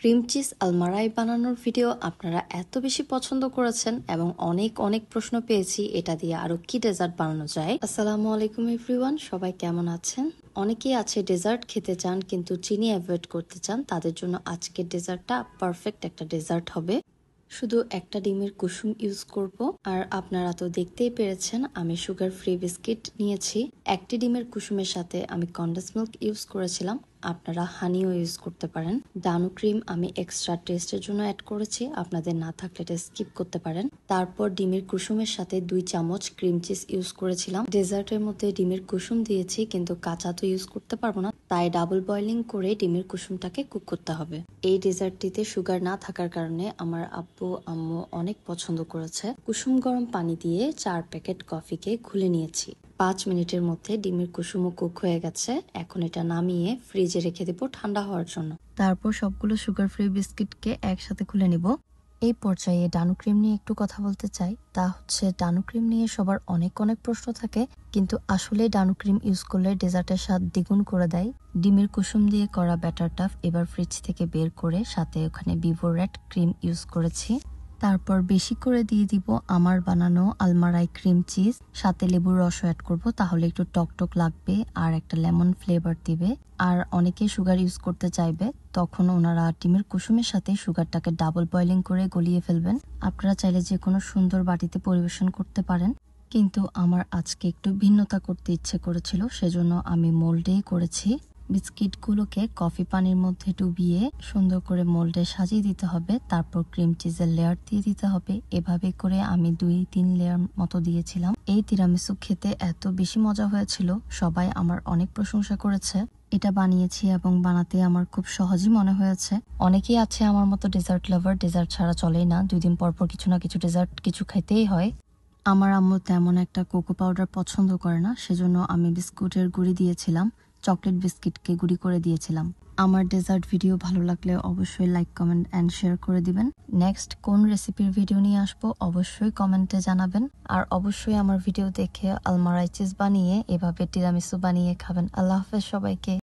Cream cheese Almarai বানানোর video আপনারা এত বেশি পছন্দ করেছেন এবং অনেক অনেক প্রশ্ন পেয়েছি এটা দিয়ে আরো কি ডেজার্ট বানানো যায়। আসসালামু আলাইকুম এভরিওয়ান, সবাই কেমন আছেন? অনেকেই আছে ডেজার্ট খেতে চান কিন্তু চিনি অ্যাভয়েড করতে চান, তাদের জন্য আজকের ডেজার্টটা পারফেক্ট একটা ডেজার্ট হবে। শুধু একটা ডিমের কুসুম ইউজ করব। আর আপনারা তো দেখতেই পেরেছেন আমি সুগার ফ্রি বিস্কিট নিয়েছি। একটি ডিমের কুসুমের সাথে আমি কনডেন্স মিল্ক ইউজ করেছিলাম, আপনারা হানিও ইউজ করতে পারেন। ডানু ক্রিম আমি এক্সট্রা টেস্টের জন্য অ্যাড করেছি, আপনাদের না থাকলে এটা স্কিপ করতে পারেন। তারপর ডিমের কুসুমের সাথে 2 চামচ ক্রিম চিজ ইউজ করেছিলাম। ডেজার্টের মধ্যে ডিমের কুসুম দিয়েছি কিন্তু কাঁচা তো ইউজ করতে পারবো না, তাই ডাবল বয়লিং করে ডিমের কুসুমটাকে কুক করতে হবে। এই ডেজার্টটিতে সুগার না থাকার কারণে আমার আব্বু আম্মু অনেক পছন্দ করেছে। কুসুম গরম পানি দিয়ে 4 প্যাকেট কফিকে ঘুলে নিয়েছি। 5 মিনিটের মধ্যে ডিমের কুসুমও কুক হয়ে গেছে। এখন এটা নামিয়ে ফ্রিজে রেখে দেবো ঠান্ডা হওয়ার জন্য। তারপর সবগুলো সুগার ফ্রি বিস্কিটকে একসাথে খুলে নিব। এই পর্যায়ে ডানু ক্রিম নিয়ে একটু কথা বলতে চাই। তা হচ্ছে ডানু ক্রিম নিয়ে সবার অনেক অনেক প্রশ্ন থাকে, কিন্তু আসলে ডানু ক্রিম ইউজ করলে ডেজার্টের স্বাদ দ্বিগুণ করে দেয়। ডিমের কুসুম দিয়ে করা ব্যাটারটা এবার ফ্রিজ থেকে বের করে সাথে ওখানে বিভো রেড ক্রিম ইউজ করেছি। তারপর বেশি করে দিয়ে দিব আমার বানানো আলমারাই ক্রিম চিজ, সাথে লেবুর রসও অ্যাড করব, তাহলে একটু টকটক লাগবে আর একটা লেমন ফ্লেভার দিবে। আর অনেকে সুগার ইউজ করতে চাইবে, তখন ওনারা ডিমের কুসুমের সাথে সুগারটাকে ডাবল বয়লিং করে গলিয়ে ফেলবেন। আপনারা চাইলে যে কোনো সুন্দর বাটিতে পরিবেশন করতে পারেন, কিন্তু আমার আজকে একটু ভিন্নতা করতে ইচ্ছে করেছিল, সেজন্য আমি মোল্ডেই করেছি। বিস্কিটগুলোকে কফি পানির মধ্যে ডুবিয়ে সুন্দর করে মোল্ডে সাজিয়ে দিতে হবে, তারপর ক্রিম চিজের লেয়ার দিয়ে দিতে হবে। এভাবে করে আমি 2-3 লেয়ার মতো দিয়েছিলাম। এই তিরামিসু খেতে এত বেশি মজা হয়েছিল, সবাই আমার অনেক প্রশংসা করেছে। এটা বানিয়েছি এবং বানাতে আমার খুব সহজই মনে হয়েছে। অনেকেই আছে আমার মতো ডেজার্ট লাভার, ডেজার্ট ছাড়া চলেই না, 2 দিন পর পর কিছু না কিছু ডেজার্ট কিছু খেতেই হয়। আমার আম্মু তেমন একটা কোকো পাউডার পছন্দ করে না, সেজন্য আমি বিস্কুটের গুঁড়ি দিয়েছিলাম, চকলেট বিস্কিটকে গুঁড়ি করে দিয়েছিলাম। আমার ডেজার্ট ভিডিও ভালো লাগলে অবশ্যই লাইক, কমেন্ট অ্যান্ড শেয়ার করে দিবেন। নেক্সট কোন রেসিপির ভিডিও নিয়ে আসবো অবশ্যই কমেন্টে জানাবেন। আর অবশ্যই আমার ভিডিও দেখে আলমারাই চিজ বানিয়ে এভাবে টিরামিসু বানিয়ে খাবেন। আল্লাহ হাফেজ সবাইকে।